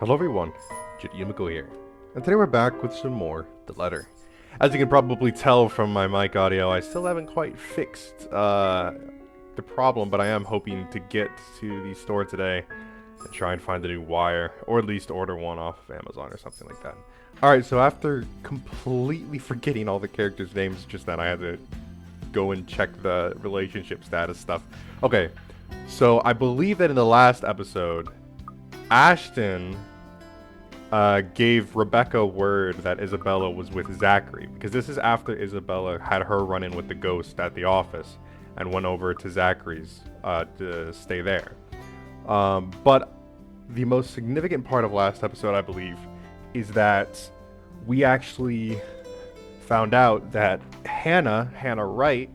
Hello everyone, J.Yumeko here, and today we're back with some more The Letter. As you can probably tell from my mic audio, I still haven't quite fixed the problem, but I am hoping to get to the store today and try and find a new wire, or at least order one off of Amazon or something like that. Alright, so after completely forgetting all the characters' names just then, I had to go and check the relationship status stuff. Okay, so I believe that in the last episode, Ashton gave Rebecca word that Isabella was with Zachary, because this is after Isabella had her run-in with the ghost at the office and went over to Zachary's to stay there. But the most significant part of last episode, I believe, is that we actually found out that Hannah Wright,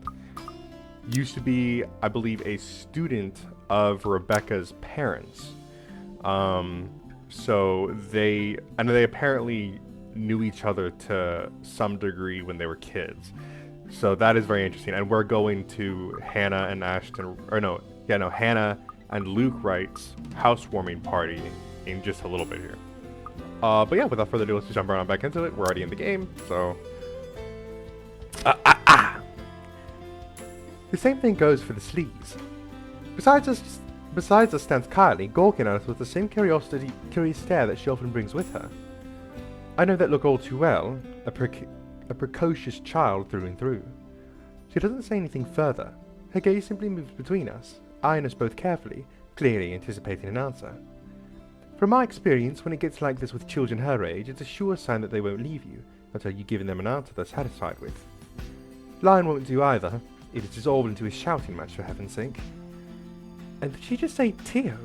used to be, I believe, a student of Rebecca's parents. So they apparently knew each other to some degree when they were kids. So that is very interesting. And we're going to Hannah and Luke Wright's housewarming party in just a little bit here. But yeah, without further ado, let's just jump right on back into it. We're already in the game, so... The same thing goes for the sleaze. Besides us stands Kylie, gawking at us with the same curious stare that she often brings with her. I know that look all too well, a precocious child through and through. She doesn't say anything further. Her gaze simply moves between us, eyeing us both carefully, clearly anticipating an answer. From my experience, when it gets like this with children her age, it's a sure sign that they won't leave you until you've given them an answer they're satisfied with. Lion won't do either. It is dissolved into a shouting match, for heaven's sake. And did she just say Tio?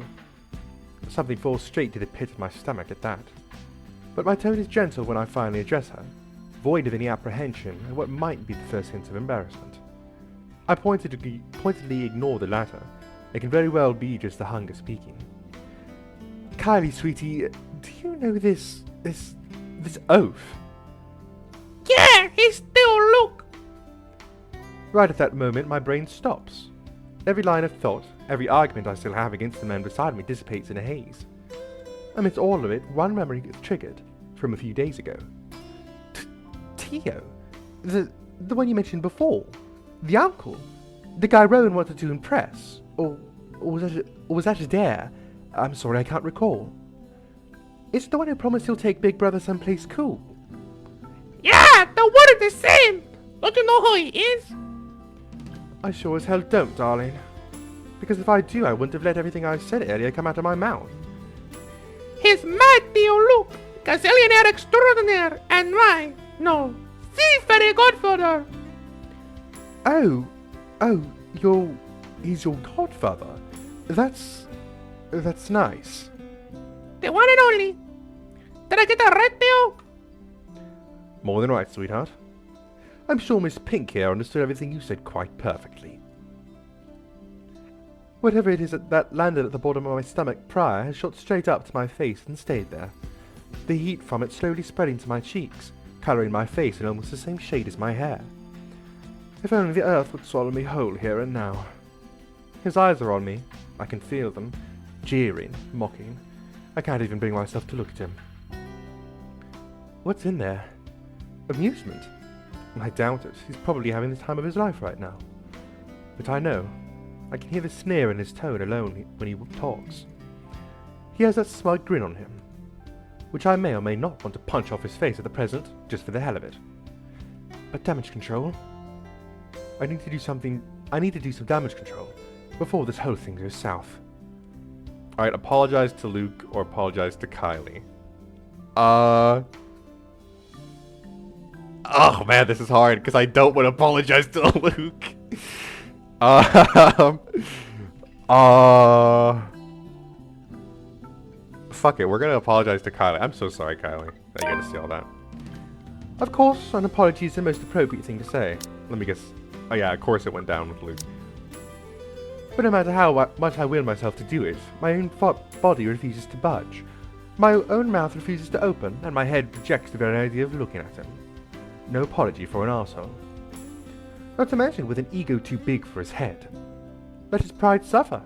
Something falls straight to the pit of my stomach at that. But my tone is gentle when I finally address her, void of any apprehension and what might be the first hint of embarrassment. I pointedly ignore the latter. It can very well be just the hunger speaking. Kylie, sweetie, do you know this oath? Yeah, he's still Luke. Right at that moment, my brain stops. Every line of thought, every argument I still have against the man beside me dissipates in a haze. Amidst all of it, one memory gets triggered, from a few days ago. Tio? The one you mentioned before? The uncle? The guy Rowan wanted to impress? Or was that a dare? I'm sorry, I can't recall. It's the one who promised he'll take Big Brother someplace cool. Yeah, the one is the same. Don't you know who he is? I sure as hell don't, darling. Because if I do, I wouldn't have let everything I said earlier come out of my mouth. He's my Tio Luke, gazillionaire extraordinaire, and very godfather. Oh, he's your godfather. That's nice. The one and only. Did I get that right, Tio? More than right, sweetheart. I'm sure Miss Pink here understood everything you said quite perfectly. Whatever it is that landed at the bottom of my stomach prior has shot straight up to my face and stayed there. The heat from it slowly spreading to my cheeks, colouring my face in almost the same shade as my hair. If only the earth would swallow me whole here and now. His eyes are on me. I can feel them, jeering, mocking. I can't even bring myself to look at him. What's in there? Amusement? I doubt it. He's probably having the time of his life right now. But I know. I can hear the sneer in his tone alone when he talks. He has that smug grin on him, which I may or may not want to punch off his face at the present, just for the hell of it. But damage control? I need to do some damage control before this whole thing goes south. Alright, apologize to Luke or apologize to Kylie. Oh man, this is hard because I don't want to apologize to Luke. Fuck it, we're gonna apologize to Kylie. I'm so sorry, Kylie, that you had to see all that. Of course, an apology is the most appropriate thing to say. Let me guess. Oh yeah, of course it went down with Luke. But no matter how much I will myself to do it, my own body refuses to budge. My own mouth refuses to open, and my head rejects the very idea of looking at him. No apology for an arsehole. Not to mention with an ego too big for his head. Let his pride suffer.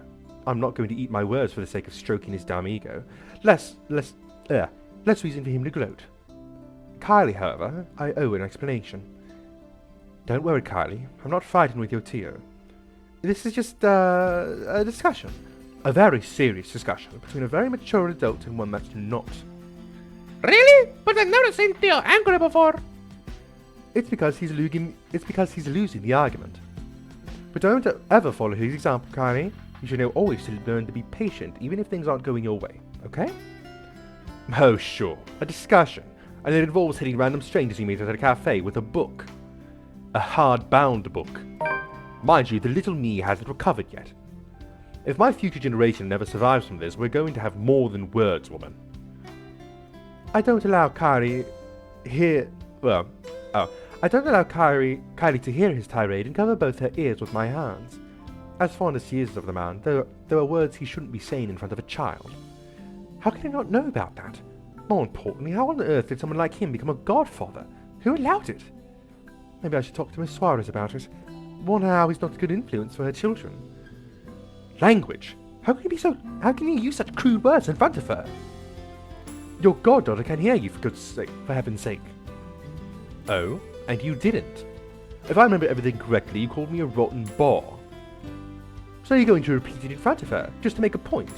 I'm not going to eat my words for the sake of stroking his dumb ego. Lest Less reason for him to gloat. Kylie, however, I owe an explanation. Don't worry, Kylie. I'm not fighting with your Tio. This is just, a discussion. A very serious discussion between a very mature adult and one that's not. Really? But I've never seen Theo angry before. It's because he's losing the argument. But don't ever follow his example, Kylie. You should know always to learn to be patient, even if things aren't going your way, okay? Oh, sure. A discussion. And it involves hitting random strangers you meet at a cafe with a book. A hard-bound book. Mind you, the little me hasn't recovered yet. If my future generation never survives from this, we're going to have more than words, woman. I don't allow Kylie to hear his tirade and cover both her ears with my hands. As fond as he is of the man, there are words he shouldn't be saying in front of a child. How can he not know about that? More importantly, how on earth did someone like him become a godfather? Who allowed it? Maybe I should talk to Miss Suarez about it. Wonder how he's not a good influence for her children. Language. How can you use such crude words in front of her? Your goddaughter can hear you, for heaven's sake. Oh, and you didn't. If I remember everything correctly, you called me a rotten bore. So you're going to repeat it in front of her, just to make a point?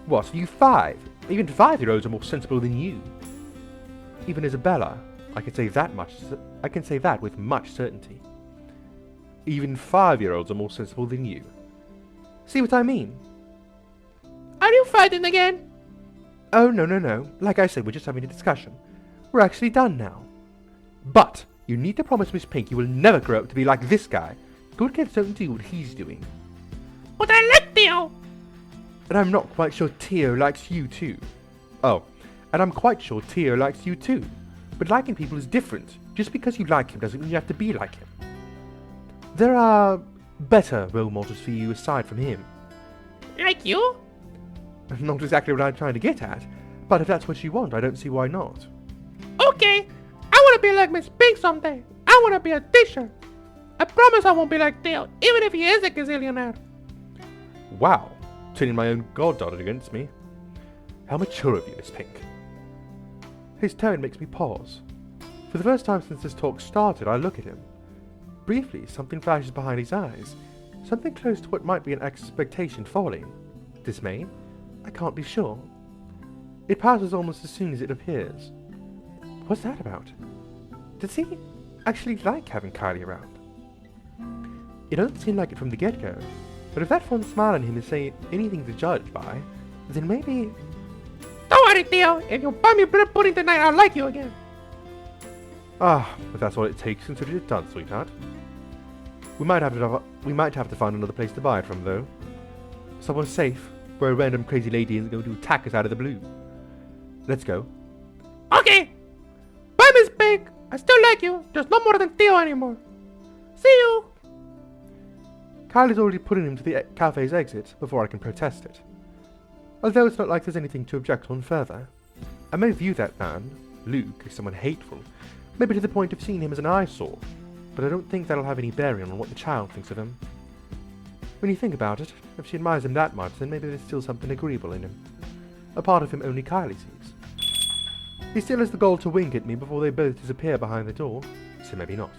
What, are you 5? Even 5-year-olds are more sensible than you. Even Isabella, I can say that with much certainty. Even 5-year-olds are more sensible than you. See what I mean? Are you fighting again? Oh, no. Like I said, we're just having a discussion. We're actually done now. But you need to promise Miss Pink you will never grow up to be like this guy. Good kids don't do what he's doing. But I like Theo. And I'm not quite sure Tio likes you too. Oh, and I'm quite sure Tio likes you too. But liking people is different. Just because you like him doesn't mean you have to be like him. There are better role models for you aside from him. Like you? Not exactly what I'm trying to get at, but if that's what you want, I don't see why not. Okay, I want to be like Miss Pink someday. I want to be a teacher. I promise I won't be like Theo, even if he is a gazillionaire. Wow, turning my own goddaughter against me. How mature of you, Miss Pink. His tone makes me pause. For the first time since this talk started, I look at him. Briefly, something flashes behind his eyes. Something close to what might be an expectation falling. Dismay? I can't be sure. It passes almost as soon as it appears. What's that about? Does he actually like having Kylie around? It doesn't seem like it from the get-go, but if that fond smile on him is saying anything to judge by, then maybe... Don't worry, Theo. If you buy me bread pudding tonight, I'll like you again. Ah, if that's all it takes, consider it done, sweetheart. We might have to find another place to buy it from, though. Somewhere safe, where a random crazy lady isn't going to attack us out of the blue. Let's go. Okay. Bye, Miss Pink. I still like you, just no more than Theo anymore. See you. Kylie's already putting him to the cafe's exit before I can protest it. Although it's not like there's anything to object on further. I may view that man, Luke, as someone hateful, maybe to the point of seeing him as an eyesore, but I don't think that'll have any bearing on what the child thinks of him. When you think about it, if she admires him that much, then maybe there's still something agreeable in him. A part of him only Kylie sees. He still has the gall to wink at me before they both disappear behind the door, so maybe not.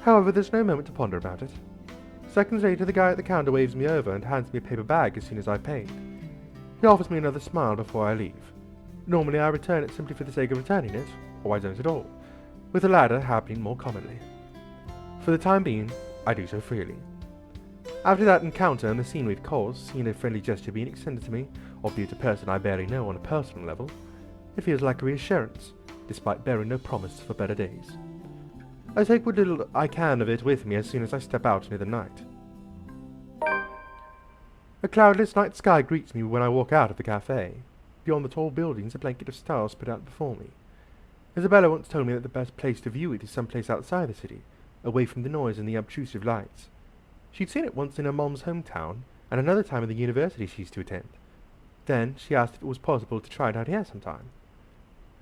However, there's no moment to ponder about it. Seconds later, the guy at the counter waves me over and hands me a paper bag as soon as I paid. He offers me another smile before I leave. Normally I return it simply for the sake of returning it, or I don't at all, with the latter happening more commonly. For the time being, I do so freely. After that encounter and the scene we've caused, seeing a friendly gesture being extended to me, albeit a person I barely know on a personal level, it feels like a reassurance, despite bearing no promise for better days. I take what little I can of it with me as soon as I step out into the night. A cloudless night sky greets me when I walk out of the cafe. Beyond the tall buildings, a blanket of stars spread out before me. Isabella once told me that the best place to view it is someplace outside the city, away from the noise and the obtrusive lights. She'd seen it once in her mom's hometown, and another time at the university she used to attend. Then she asked if it was possible to try it out here sometime.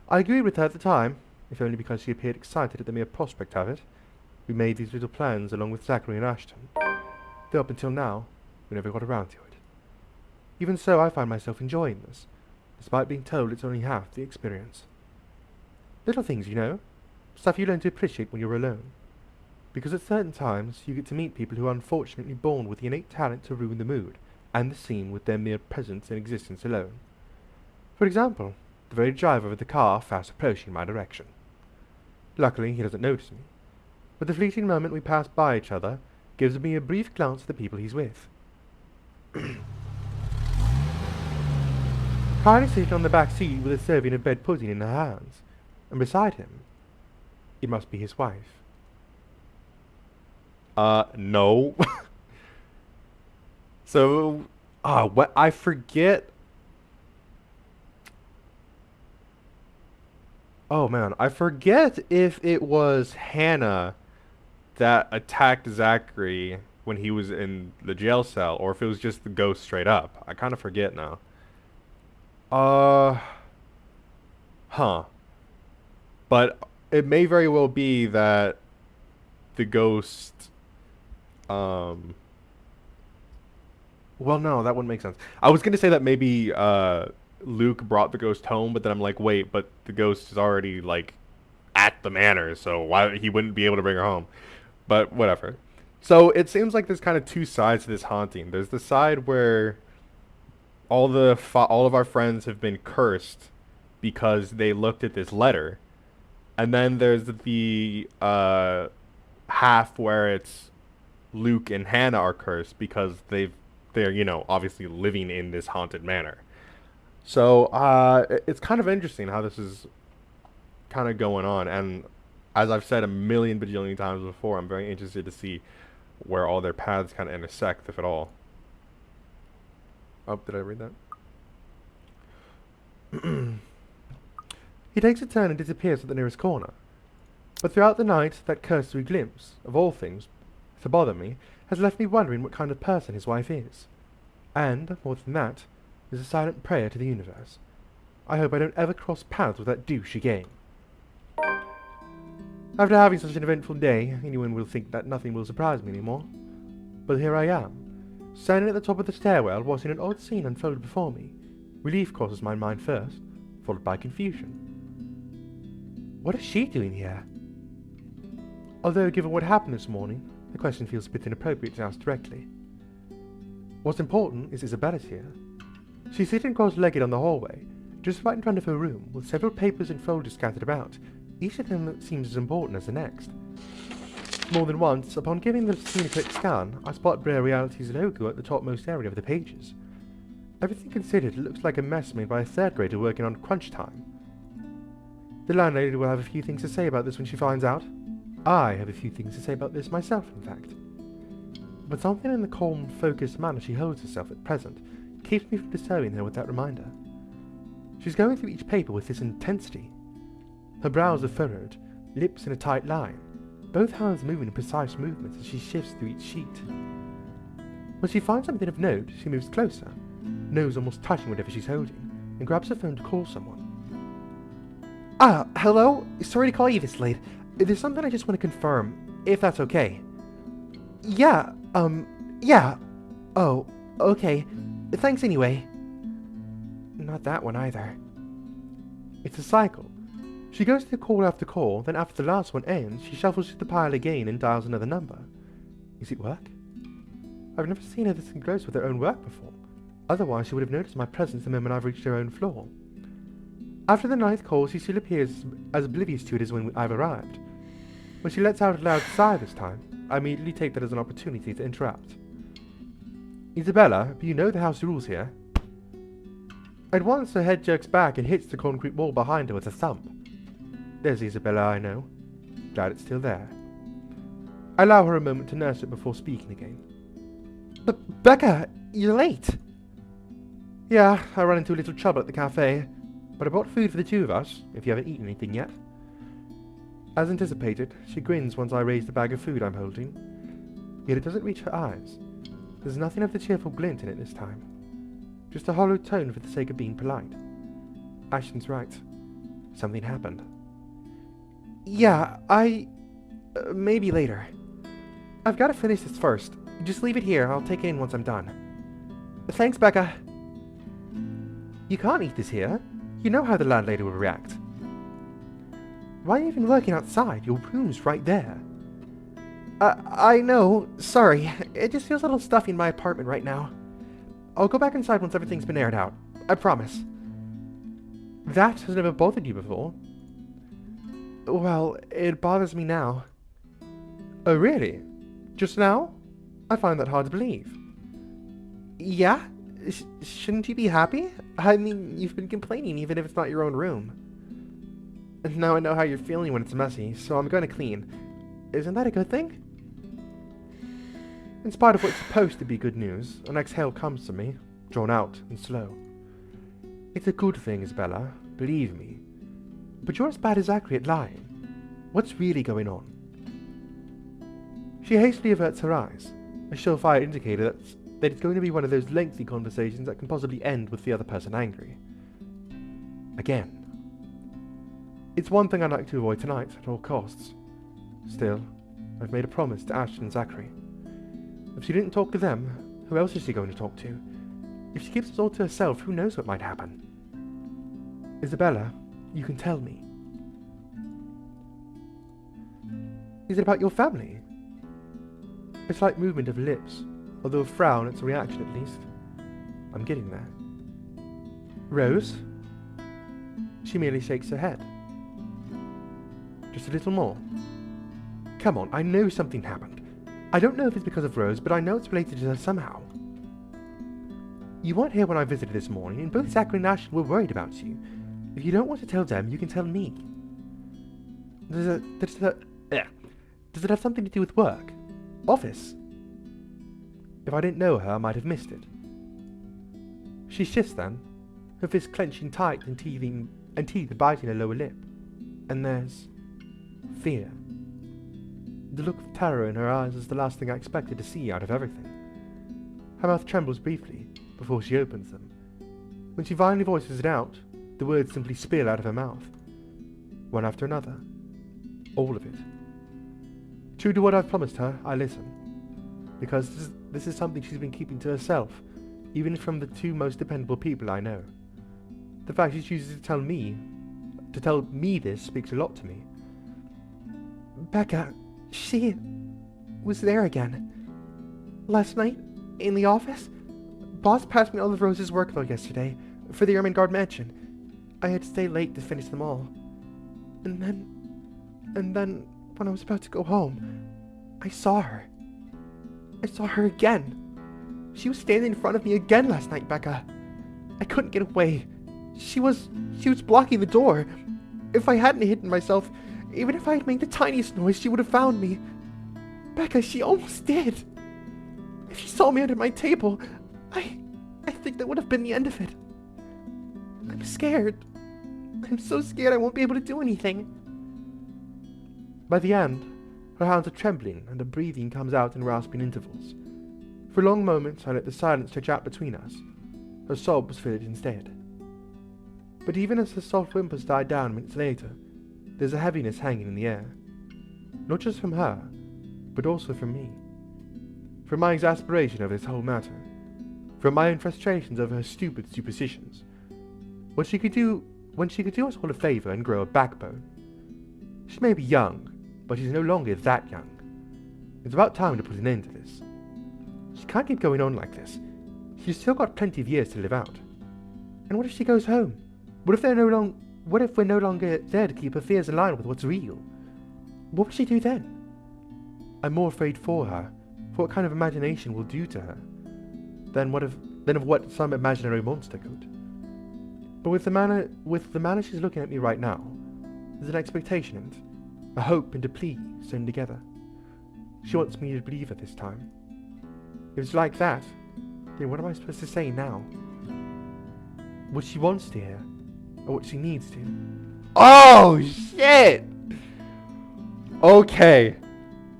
I agreed with her at the time, if only because she appeared excited at the mere prospect of it. We made these little plans along with Zachary and Ashton, though up until now, we never got around to it. Even so, I find myself enjoying this. despite being told it's only half the experience. Little things, you know. Stuff you learn to appreciate when you're alone. Because at certain times, you get to meet people who are unfortunately born with the innate talent to ruin the mood and the scene with their mere presence and existence alone. For example, the very driver of the car fast approaching my direction. Luckily, he doesn't notice me, but the fleeting moment we pass by each other gives me a brief glance at the people he's with. Kylie sitting on the back seat with a serving of bed pudding in her hands, and beside him, it must be his wife. No. So, what I forget. Oh man, I forget if it was Hannah that attacked Zachary when he was in the jail cell, or if it was just the ghost straight up. I kind of forget now. Uh, huh. But it may very well be that the ghost, well, no, that wouldn't make sense. I was gonna say that maybe Luke brought the ghost home, but then I'm like, wait, but the ghost is already like at the manor, so why he wouldn't be able to bring her home? But whatever. So it seems like there's kind of two sides to this haunting. There's the side where all of our friends have been cursed because they looked at this letter, and then there's the half where it's Luke and Hannah are cursed because they're obviously living in this haunted manor. So it's kind of interesting how this is kind of going on, and as I've said a million bajillion times before, I'm very interested to see where all their paths kind of intersect, if at all. Oh, did I read that? He takes a turn and disappears at the nearest corner. But throughout the night, that cursory glimpse, of all things, to bother me, has left me wondering what kind of person his wife is. And, more than that, is a silent prayer to the universe. I hope I don't ever cross paths with that douche again. After having such an eventful day, anyone will think that nothing will surprise me anymore. But here I am, standing at the top of the stairwell, watching an odd scene unfold before me. Relief crosses my mind first, followed by confusion. What is she doing here? Although, given what happened this morning, the question feels a bit inappropriate to ask directly. What's important is Isabella's here. She's sitting cross-legged on the hallway, just right in front of her room, with several papers and folders scattered about, each of them seems as important as the next. More than once, upon giving the scene a quick scan, I spot Brer Reality's logo at the topmost area of the pages. Everything considered, it looks like a mess made by a third grader working on crunch time. The landlady will have a few things to say about this when she finds out. I have a few things to say about this myself, in fact. But something in the calm, focused manner she holds herself at present keeps me from disturbing her with that reminder. She's going through each paper with this intensity. Her brows are furrowed, lips in a tight line, both hands moving in precise movements as she shifts through each sheet. When she finds something of note, she moves closer, nose almost touching whatever she's holding, and grabs her phone to call someone. Hello? Sorry to call you this late. There's something I just want to confirm, if that's okay. Yeah. Oh, okay. Thanks anyway. Not that one either. It's a cycle. She goes through call after call, then after the last one ends, she shuffles through the pile again and dials another number. Is it work? I've never seen her this engrossed with her own work before. Otherwise, she would have noticed my presence the moment I've reached her own floor. After the ninth call, she still appears as oblivious to it as when I've arrived. When she lets out a loud sigh this time, I immediately take that as an opportunity to interrupt. Isabella, you know the house rules here. At once her head jerks back and hits the concrete wall behind her with a thump. There's the Isabella I know. Glad it's still there. I allow her a moment to nurse it before speaking again. But Becca, you're late. Yeah, I ran into a little trouble at the cafe, but I bought food for the two of us, if you haven't eaten anything yet. As anticipated, she grins once I raise the bag of food I'm holding. Yet it doesn't reach her eyes. There's nothing of the cheerful glint in it this time. Just a hollow tone for the sake of being polite. Ashton's right. Something happened. Yeah, maybe later. I've got to finish this first. Just leave it here. I'll take it in once I'm done. Thanks, Becca. You can't eat this here. You know how the landlady will react. Why are you even working outside? Your room's right there. I know. Sorry. It just feels a little stuffy in my apartment right now. I'll go back inside once everything's been aired out. I promise. That has never bothered you before. Well, it bothers me now. Oh, really? Just now? I find that hard to believe. Yeah? Shouldn't you be happy? I mean, you've been complaining even if it's not your own room. And now I know how you're feeling when it's messy, so I'm going to clean. Isn't that a good thing? In spite of what's supposed to be good news, an exhale comes to me, drawn out and slow. It's a good thing, Isabella, believe me. But you're as bad as Zachary at lying. What's really going on? She hastily averts her eyes, a surefire indicator that it's going to be one of those lengthy conversations that can possibly end with the other person angry. Again. It's one thing I'd like to avoid tonight at all costs. Still, I've made a promise to Ashton and Zachary. If she didn't talk to them, who else is she going to talk to? If she keeps it all to herself, who knows what might happen? Isabella, you can tell me. Is it about your family? A slight movement of lips, although a frown, it's a reaction at least. I'm getting there. Rose? She merely shakes her head. Just a little more. Come on, I know something happened. I don't know if it's because of Rose, but I know it's related to her somehow. You weren't here when I visited this morning, and both Zachary and Ashton were worried about you. If you don't want to tell them, you can tell me. Does it have something to do with work? Office? If I didn't know her, I might have missed it. She shifts then, her fist clenching tight and teeth biting her lower lip. And there's fear. The look of terror in her eyes is the last thing I expected to see out of everything. Her mouth trembles briefly before she opens them. When she finally voices it out, the words simply spill out of her mouth. One after another. All of it. True to what I've promised her, I listen. Because this is something she's been keeping to herself, even from the two most dependable people I know. The fact she chooses to tell me this speaks a lot to me. Becca, she was there again. Last night, in the office, Boss passed me all of Rose's workload yesterday for the Ermengarde mansion. I had to stay late to finish them all. And then, when I was about to go home, I saw her. I saw her again. She was standing in front of me again last night, Becca. I couldn't get away. She was blocking the door. If I hadn't hidden myself, even if I had made the tiniest noise, she would have found me. Becca, she almost did. If she saw me under my table, I think that would have been the end of it. I'm scared. I'm so scared I won't be able to do anything. By the end, her hands are trembling and her breathing comes out in rasping intervals. For long moments I let the silence stretch out between us. Her sobs fill it instead. But even as her soft whimpers die down minutes later, there's a heaviness hanging in the air. Not just from her, but also from me. From my exasperation over this whole matter. From my own frustrations over her stupid superstitions. When she could do us all a favour and grow a backbone. She may be young, but she's no longer that young. It's about time to put an end to this. She can't keep going on like this. She's still got plenty of years to live out. And what if she goes home? What if we're no longer there to keep her fears in line with what's real? What will she do then? I'm more afraid for her, for what kind of imagination will do to her, than of what some imaginary monster could. But with the manner she's looking at me right now, there's an expectation and a hope and a plea sewn together. She wants me to believe her this time. If it's like that, then what am I supposed to say now? What she wants to hear, or what she needs to? Oh shit! Okay.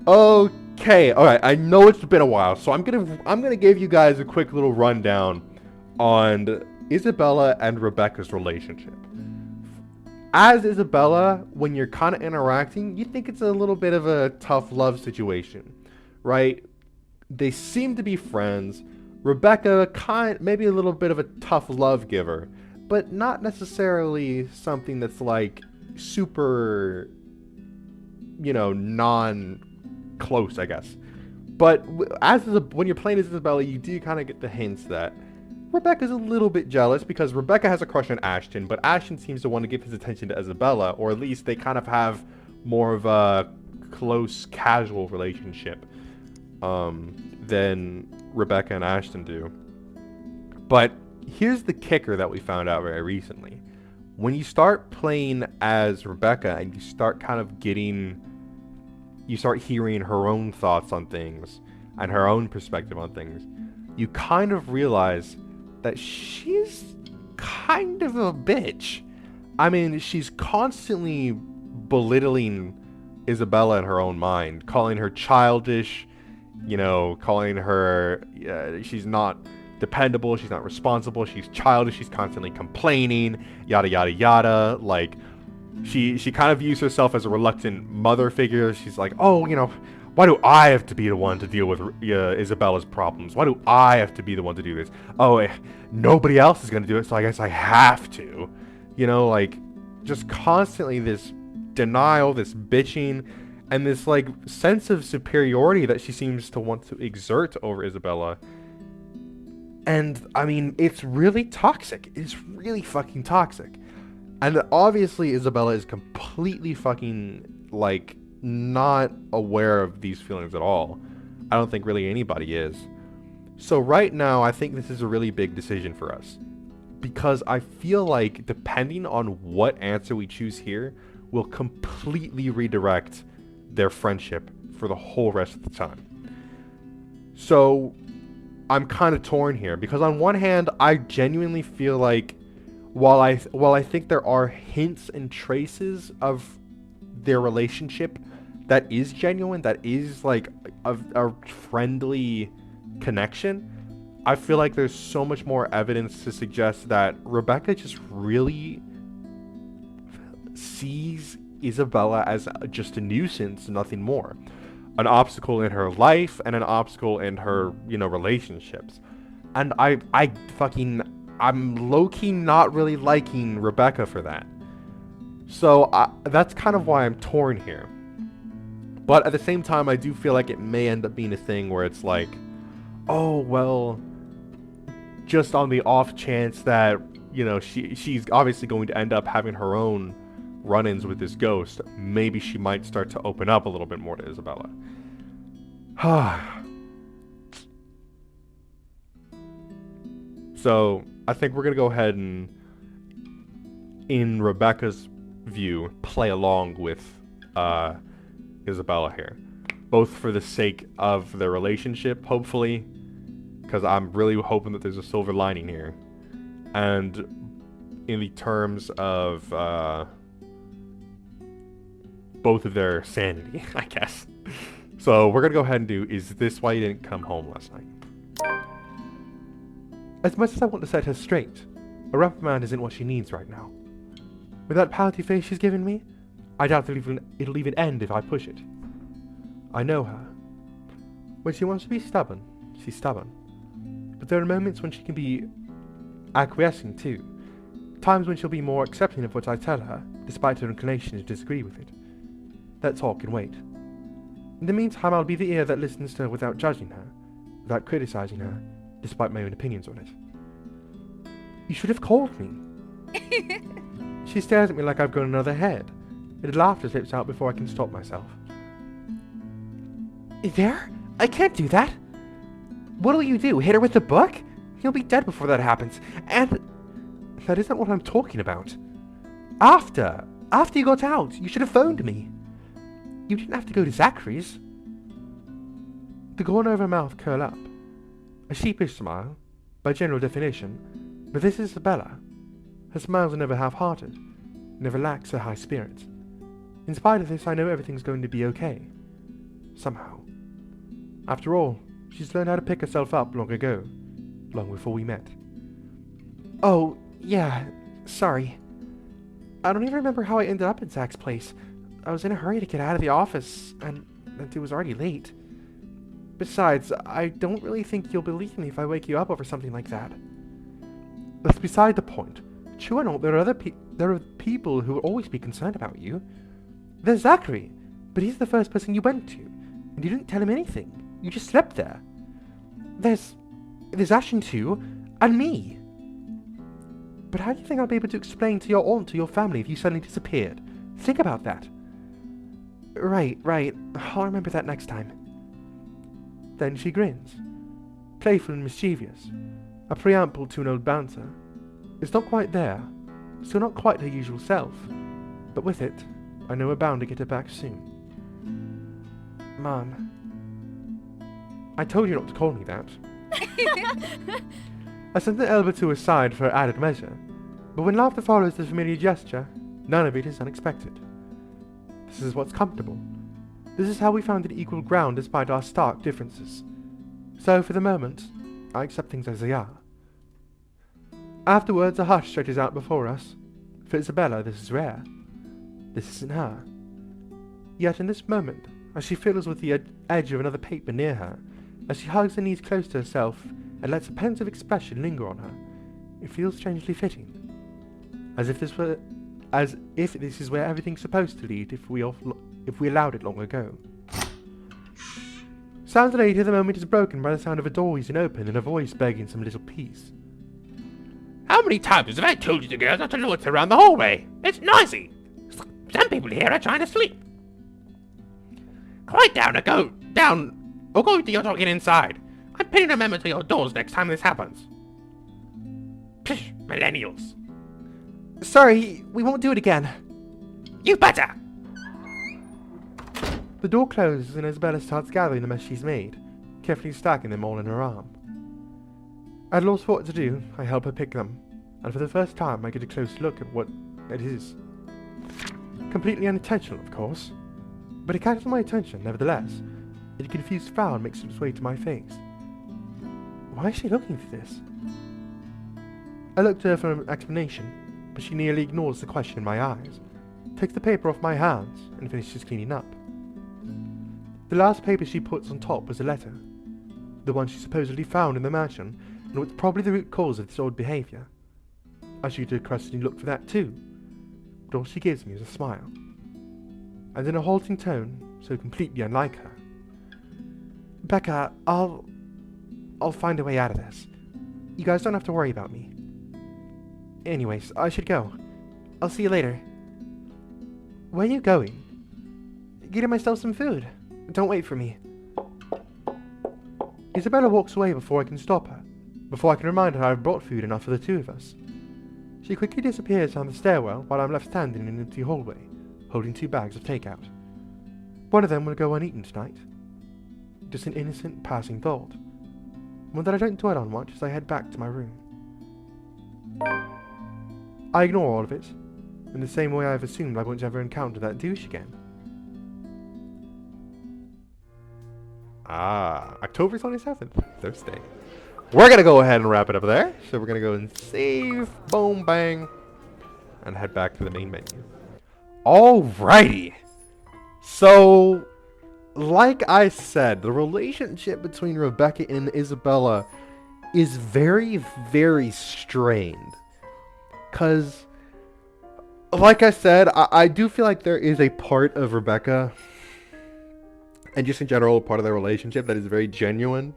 Alright, I know it's been a while, so I'm gonna give you guys a quick little rundown on Isabella and Rebecca's relationship. As Isabella, when you're kind of interacting, you think it's a little bit of a tough love situation, right? They seem to be friends. Rebecca, maybe a little bit of a tough love giver. but not necessarily something that's like super, non-close, I guess. But when you're playing as Isabella, you do kind of get the hints that Rebecca's a little bit jealous because Rebecca has a crush on Ashton, but Ashton seems to want to give his attention to Isabella, or at least they kind of have more of a close, casual relationship than Rebecca and Ashton do. But here's the kicker that we found out very recently. When you start playing as Rebecca and you start hearing her own thoughts on things and her own perspective on things, you kind of realize that she's kind of a bitch. I mean, she's constantly belittling Isabella in her own mind, calling her childish, calling her, she's not dependable, she's not responsible, she's childish, she's constantly complaining, yada yada yada. Like, she kind of views herself as a reluctant mother figure. She's like, oh, why do I have to be the one to deal with Isabella's problems? Why do I have to be the one to do this? Oh, nobody else is going to do it, so I guess I have to. Like, just constantly this denial, this bitching, and this, like, sense of superiority that she seems to want to exert over Isabella. And, I mean, it's really toxic. It's really fucking toxic. And obviously Isabella is completely fucking, like, not aware of these feelings at all. I don't think really anybody is. So right now, I think this is a really big decision for us. Because I feel like, depending on what answer we choose here, will completely redirect their friendship for the whole rest of the time. So, I'm kind of torn here. Because on one hand, I genuinely feel like, while I think there are hints and traces of their relationship that is genuine, that is like a friendly connection, I feel like there's so much more evidence to suggest that Rebecca just really sees Isabella as just a nuisance, nothing more. An obstacle in her life and an obstacle in her, relationships. And I'm low-key not really liking Rebecca for that. So that's kind of why I'm torn here. But at the same time, I do feel like it may end up being a thing where it's like, oh, well, just on the off chance that, she's obviously going to end up having her own run-ins with this ghost, maybe she might start to open up a little bit more to Isabella. So, I think we're going to go ahead and, in Rebecca's view, play along with Isabella here. Both for the sake of their relationship, hopefully, because I'm really hoping that there's a silver lining here. And in the terms of both of their sanity, I guess. So we're going to go ahead and do, is this why you didn't come home last night? As much as I want to set her straight, a reprimand isn't what she needs right now. With that pouty face she's given me, I doubt it'll even end if I push it. I know her. When she wants to be stubborn, she's stubborn. But there are moments when she can be acquiescing too. Times when she'll be more accepting of what I tell her, despite her inclination to disagree with it. That talk can wait. In the meantime, I'll be the ear that listens to her without judging her, without criticizing her, despite my own opinions on it. You should have called me. She stares at me like I've got another head. And laughter slips out before I can stop myself. There? I can't do that. What'll you do? Hit her with the book? You'll be dead before that happens. And that isn't what I'm talking about. After you got out, you should have phoned me. You didn't have to go to Zachary's. The corner of her mouth curl up. A sheepish smile, by general definition, but this is Isabella. Her smiles are never half-hearted, never lacks her high spirits. In spite of this, I know everything's going to be okay. Somehow. After all, she's learned how to pick herself up long ago, long before we met. Oh, yeah, sorry. I don't even remember how I ended up at Zach's place. I was in a hurry to get out of the office, and it was already late. Besides, I don't really think you'll believe me if I wake you up over something like that. That's beside the point. Sure or not, there are people who will always be concerned about you. There's Zachary, but he's the first person you went to, and you didn't tell him anything. You just slept there. There's Ashton too, and me. But how do you think I'll be able to explain to your aunt, to your family, if you suddenly disappeared? Think about that. Right. I'll remember that next time. Then she grins. Playful and mischievous. A preamble to an old banter. It's not quite there. Still not quite her usual self. But with it, I know we're bound to get her back soon. Mom. I told you not to call me that. I sent the elbow to her side for added measure, but when laughter follows the familiar gesture, none of it is unexpected. This is what's comfortable. This is how we found an equal ground despite our stark differences. So, for the moment, I accept things as they are. Afterwards, a hush stretches out before us. For Isabella, this is rare. This isn't her. Yet in this moment, as she fiddles with the edge of another paper near her, as she hugs her knees close to herself and lets a pensive expression linger on her, it feels strangely fitting. As if this is where everything's supposed to lead if we allowed it long ago. Sounds later, the moment is broken by the sound of a door easing open and a voice begging some little peace. How many times have I told you the girls not to loiter around the hallway? It's noisy. Some people here are trying to sleep. Quiet down or go to your talking inside. I'm pinning a memo to your doors next time this happens. Pish, millennials. Sorry, we won't do it again. You better! The door closes and Isabella starts gathering the mess she's made, carefully stacking them all in her arm. At a loss for what to do, I help her pick them, and for the first time I get a close look at what it is. Completely unintentional, of course, but it catches my attention nevertheless, and a confused frown makes its way to my face. Why is she looking for this? I look to her for an explanation, but she nearly ignores the question in my eyes, takes the paper off my hands, and finishes cleaning up. The last paper she puts on top was a letter, the one she supposedly found in the mansion, and was probably the root cause of this odd behaviour. I shoot her a questioning look for that too, but all she gives me is a smile. And in a halting tone, so completely unlike her, Becca, I'll find a way out of this. You guys don't have to worry about me. Anyways, I should go. I'll see you later. Where are you going? Getting myself some food. Don't wait for me. Isabella walks away before I can stop her, before I can remind her I've brought food enough for the two of us. She quickly disappears down the stairwell while I'm left standing in an empty hallway, holding 2 bags of takeout. One of them will go uneaten tonight. Just an innocent, passing thought. One that I don't dwell on much as I head back to my room. I ignore all of it, in the same way I've assumed I won't ever encounter that douche again. October 27th, Thursday. We're going to go ahead and wrap it up there. So we're going to go and save, boom, bang, and head back to the main menu. Alrighty. So, like I said, the relationship between Rebecca and Isabella is very, very strained. Because, like I said, I do feel like there is a part of Rebecca, and just in general, a part of their relationship that is very genuine.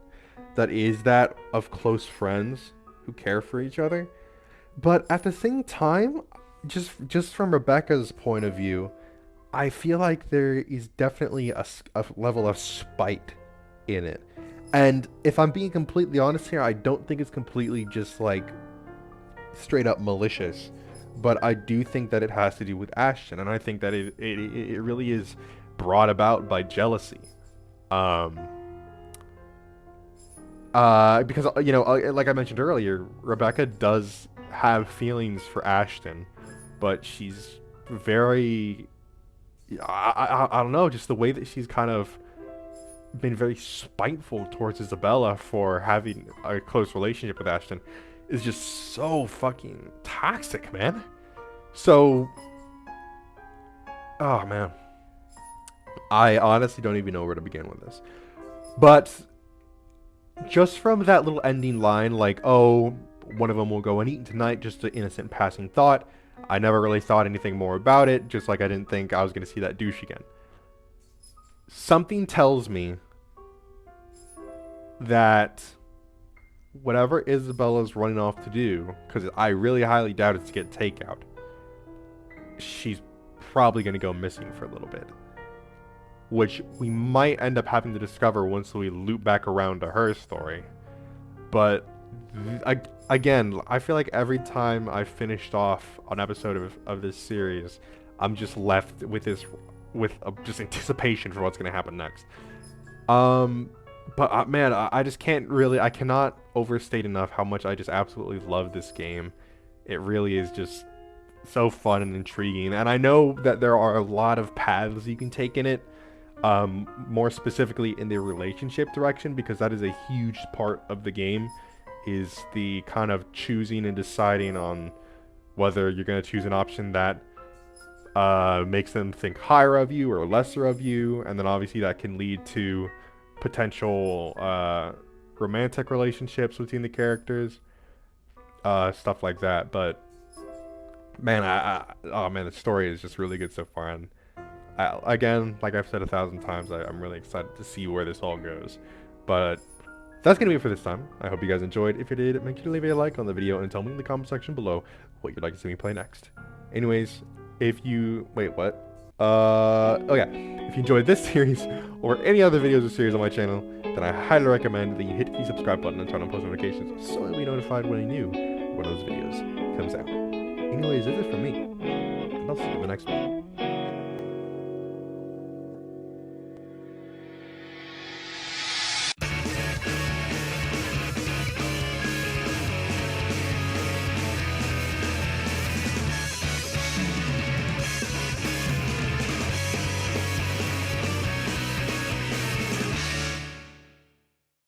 That is that of close friends who care for each other. But at the same time, just from Rebecca's point of view, I feel like there is definitely a level of spite in it. And if I'm being completely honest here, I don't think it's completely just like straight up malicious. But I do think that it has to do with Ashton. And I think that it really is brought about by jealousy. Because, you know, like I mentioned earlier, Rebecca does have feelings for Ashton, but she's very, I don't know, just the way that she's kind of been very spiteful towards Isabella for having a close relationship with Ashton is just so fucking toxic, man. So, oh man, I honestly don't even know where to begin with this. But just from that little ending line, like, oh, one of them will go and eat tonight, just an innocent passing thought. I never really thought anything more about it, just like I didn't think I was going to see that douche again. Something tells me that whatever Isabella's running off to do, because I really highly doubt it's to get takeout, she's probably going to go missing for a little bit. Which we might end up having to discover once we loop back around to her story. But again, I feel like every time I finished off an episode of this series, I'm just left with just anticipation for what's going to happen next. But man, I just I cannot overstate enough how much I just absolutely love this game. It really is just so fun and intriguing. And I know that there are a lot of paths you can take in it. More specifically in the relationship direction, because that is a huge part of the game, is the kind of choosing and deciding on whether you're going to choose an option that makes them think higher of you or lesser of you, and then obviously that can lead to potential romantic relationships between the characters, stuff like that. But man, oh man, the story is just really good so far, and again, like I've said 1,000 times, I'm really excited to see where this all goes. But that's going to be it for this time. I hope you guys enjoyed. If you did, make sure to leave a like on the video and tell me in the comment section below what you'd like to see me play next. Anyways, if you... Wait, what? Oh yeah. If you enjoyed this series or any other videos or series on my channel, then I highly recommend that you hit the subscribe button and turn on post notifications so you'll be notified when one of those videos comes out. Anyways, this is it from me, and I'll see you in the next one.